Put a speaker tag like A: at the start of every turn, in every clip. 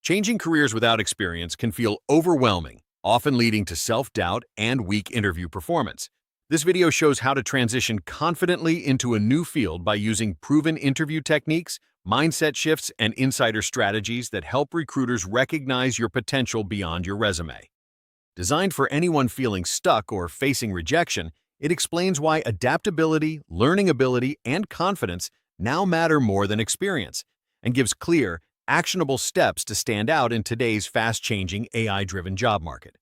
A: Changing careers without experience can feel overwhelming, often leading to self-doubt and weak interview performance. This video shows how to transition confidently into a new field by using proven interview techniques, mindset shifts, and insider strategies that help recruiters recognize your potential beyond your resume. Designed for anyone feeling stuck or facing rejection, it explains why adaptability, learning ability, and confidence now matter more than experience, and gives clear, actionable steps to stand out in today's fast-changing AI-driven job market.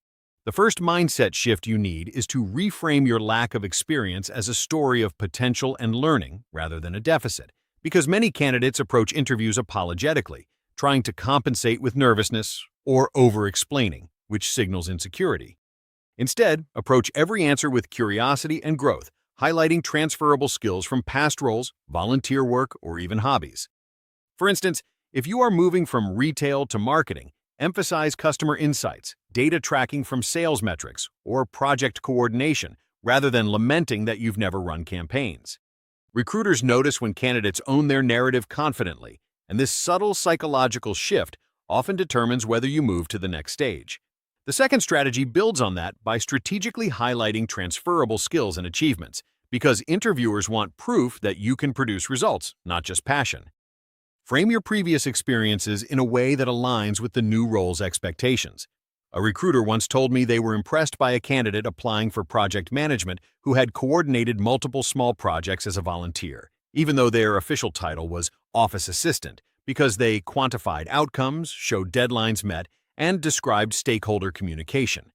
A: The first mindset shift you need is to reframe your lack of experience as a story of potential and learning rather than a deficit, because many candidates approach interviews apologetically, trying to compensate with nervousness or over-explaining, which signals insecurity. Instead, approach every answer with curiosity and growth, highlighting transferable skills from past roles, volunteer work, or even hobbies. For instance, if you are moving from retail to marketing, emphasize customer insights, data tracking from sales metrics, or project coordination, rather than lamenting that you've never run campaigns. Recruiters notice when candidates own their narrative confidently, and this subtle psychological shift often determines whether you move to the next stage. The second strategy builds on that by strategically highlighting transferable skills and achievements, because interviewers want proof that you can produce results, not just passion. Frame your previous experiences in a way that aligns with the new role's expectations. A recruiter once told me they were impressed by a candidate applying for project management who had coordinated multiple small projects as a volunteer, even though their official title was office assistant, because they quantified outcomes, showed deadlines met, and described stakeholder communication.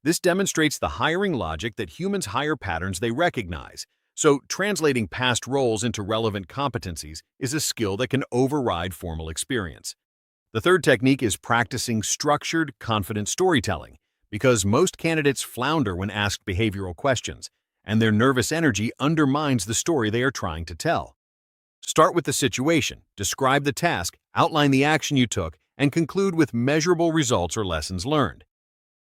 A: This demonstrates the hiring logic that humans hire patterns they recognize. So, translating past roles into relevant competencies is a skill that can override formal experience. The third technique is practicing structured, confident storytelling, because most candidates flounder when asked behavioral questions, and their nervous energy undermines the story they are trying to tell. Start with the situation, describe the task, outline the action you took, and conclude with measurable results or lessons learned.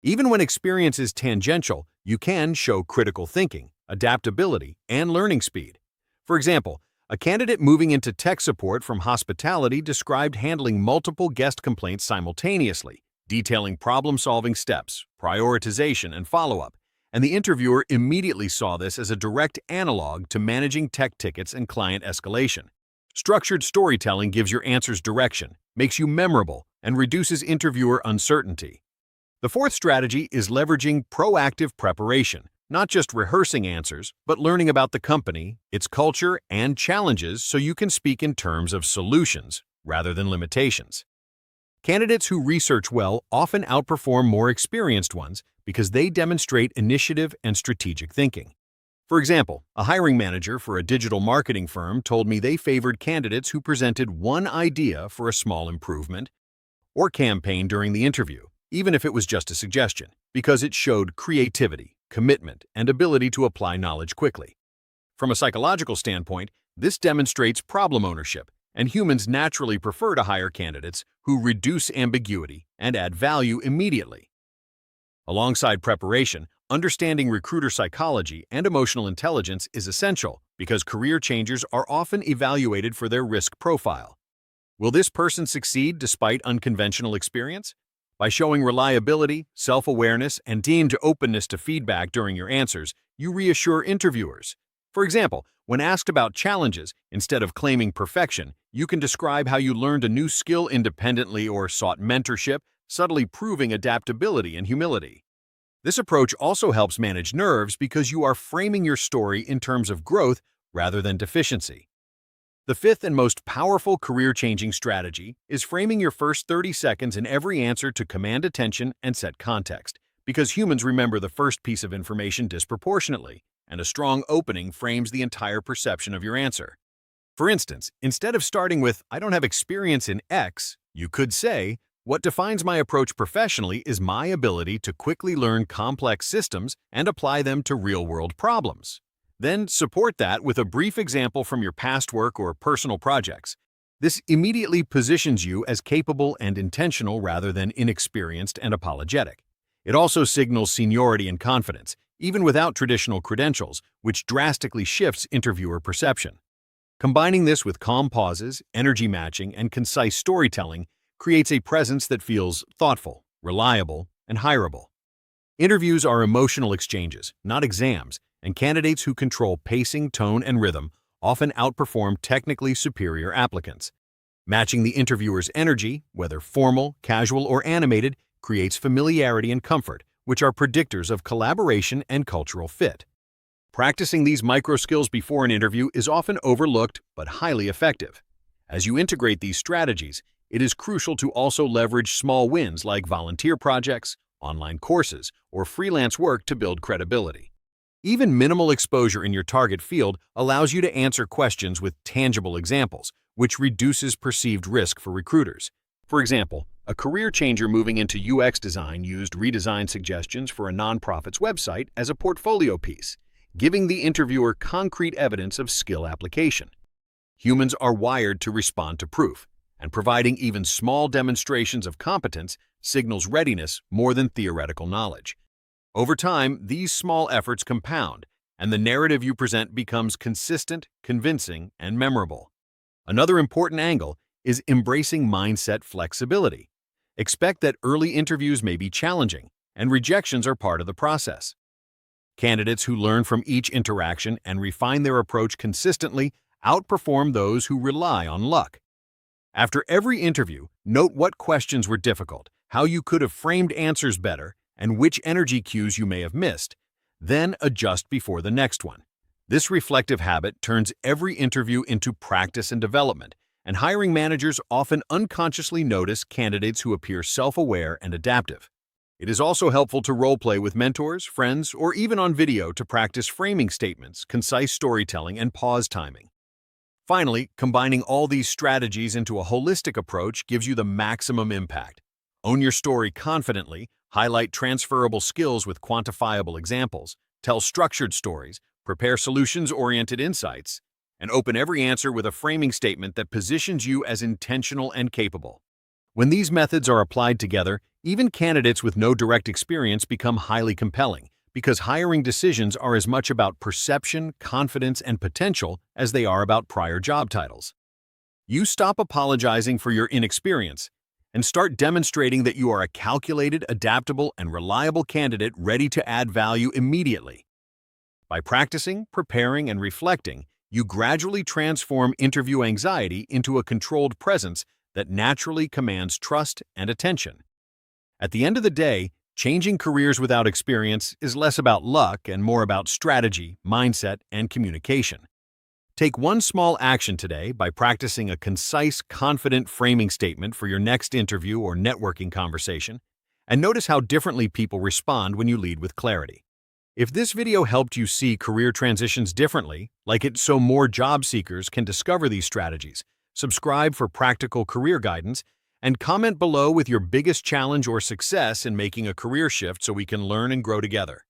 A: Even when experience is tangential, you can show critical thinking, adaptability, and learning speed. For example, a candidate moving into tech support from hospitality described handling multiple guest complaints simultaneously, detailing problem-solving steps, prioritization, and follow-up, and the interviewer immediately saw this as a direct analog to managing tech tickets and client escalation. Structured storytelling gives your answers direction, makes you memorable, and reduces interviewer uncertainty. The fourth strategy is leveraging proactive preparation, not just rehearsing answers, but learning about the company, its culture, and challenges so you can speak in terms of solutions rather than limitations. Candidates who research well often outperform more experienced ones because they demonstrate initiative and strategic thinking. For example, a hiring manager for a digital marketing firm told me they favored candidates who presented one idea for a small improvement or campaign during the interview, even if it was just a suggestion, because it showed creativity, commitment, and ability to apply knowledge quickly. From a psychological standpoint, this demonstrates problem ownership, and humans naturally prefer to hire candidates who reduce ambiguity and add value immediately. Alongside preparation, understanding recruiter psychology and emotional intelligence is essential because career changers are often evaluated for their risk profile. Will this person succeed despite unconventional experience? By showing reliability, self-awareness, and deemed openness to feedback during your answers, you reassure interviewers. For example, when asked about challenges, instead of claiming perfection, you can describe how you learned a new skill independently or sought mentorship, subtly proving adaptability and humility. This approach also helps manage nerves because you are framing your story in terms of growth rather than deficiency. The fifth and most powerful career-changing strategy is framing your first 30 seconds in every answer to command attention and set context, because humans remember the first piece of information disproportionately, and a strong opening frames the entire perception of your answer. For instance, instead of starting with, "I don't have experience in X," you could say, "What defines my approach professionally is my ability to quickly learn complex systems and apply them to real-world problems." Then support that with a brief example from your past work or personal projects. This immediately positions you as capable and intentional rather than inexperienced and apologetic. It also signals seniority and confidence, even without traditional credentials, which drastically shifts interviewer perception. Combining this with calm pauses, energy matching, and concise storytelling creates a presence that feels thoughtful, reliable, and hireable. Interviews are emotional exchanges, not exams, and candidates who control pacing, tone, and rhythm often outperform technically superior applicants. Matching the interviewer's energy, whether formal, casual, or animated, creates familiarity and comfort, which are predictors of collaboration and cultural fit. Practicing these micro skills before an interview is often overlooked but highly effective. As you integrate these strategies, it is crucial to also leverage small wins like volunteer projects, online courses, or freelance work to build credibility. Even minimal exposure in your target field allows you to answer questions with tangible examples, which reduces perceived risk for recruiters. For example, a career changer moving into UX design used redesign suggestions for a nonprofit's website as a portfolio piece, giving the interviewer concrete evidence of skill application. Humans are wired to respond to proof, and providing even small demonstrations of competence signals readiness more than theoretical knowledge. Over time, these small efforts compound, and the narrative you present becomes consistent, convincing, and memorable. Another important angle is embracing mindset flexibility. Expect that early interviews may be challenging, and rejections are part of the process. Candidates who learn from each interaction and refine their approach consistently outperform those who rely on luck. After every interview, note what questions were difficult, how you could have framed answers better, and which energy cues you may have missed. Then adjust before the next one. This reflective habit turns every interview into practice and development, and hiring managers often unconsciously notice candidates who appear self-aware and adaptive. It is also helpful to role-play with mentors, friends, or even on video to practice framing statements, concise storytelling, and pause timing. Finally, combining all these strategies into a holistic approach gives you the maximum impact. Own your story confidently, highlight transferable skills with quantifiable examples, tell structured stories, prepare solutions-oriented insights, and open every answer with a framing statement that positions you as intentional and capable. When these methods are applied together, even candidates with no direct experience become highly compelling, because hiring decisions are as much about perception, confidence, and potential as they are about prior job titles. You stop apologizing for your inexperience and start demonstrating that you are a calculated, adaptable, and reliable candidate ready to add value immediately. By practicing, preparing, and reflecting, you gradually transform interview anxiety into a controlled presence that naturally commands trust and attention. At the end of the day, changing careers without experience is less about luck and more about strategy, mindset, and communication. Take one small action today by practicing a concise, confident framing statement for your next interview or networking conversation, and notice how differently people respond when you lead with clarity. If this video helped you see career transitions differently, like it so more job seekers can discover these strategies, subscribe for practical career guidance, and comment below with your biggest challenge or success in making a career shift so we can learn and grow together.